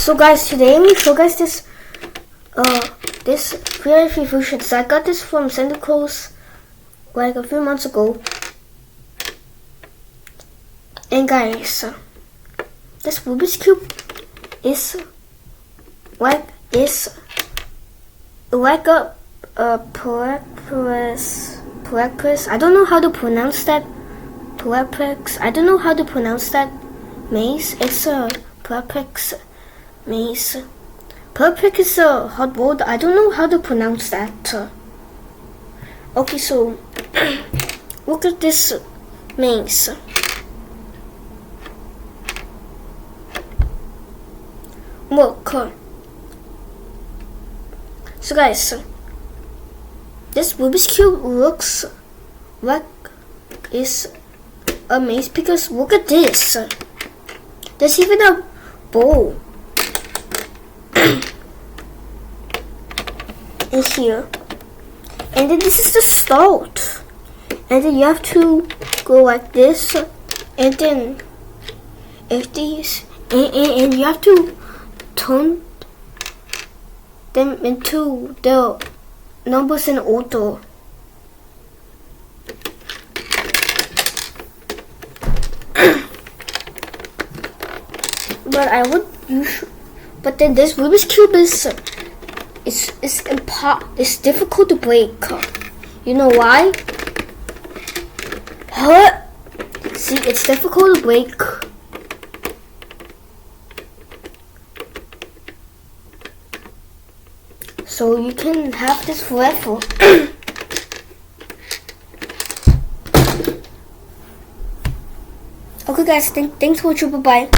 So guys, today I'm going to show you guys this free fusions. I got this from Santa Claus like a few months ago. And guys, this Rubik's Cube is like a perplxus. I don't know how to pronounce that. Perplxus. I don't know how to pronounce that maze. It's a perplxus maze. Perplxus is a hot word. I don't know how to pronounce that. Okay, so look at this maze. Look. So guys, this Rubik's Cube looks like it's a maze because look at this. There's even a bowl in here. And then this is the start. And then you have to go like this. And then if these and you have to turn them into the numbers in order. But then this Rubik's Cube is difficult to break. You know why? See, it's difficult to break. So you can have this forever. Okay guys, thanks for watching, bye bye.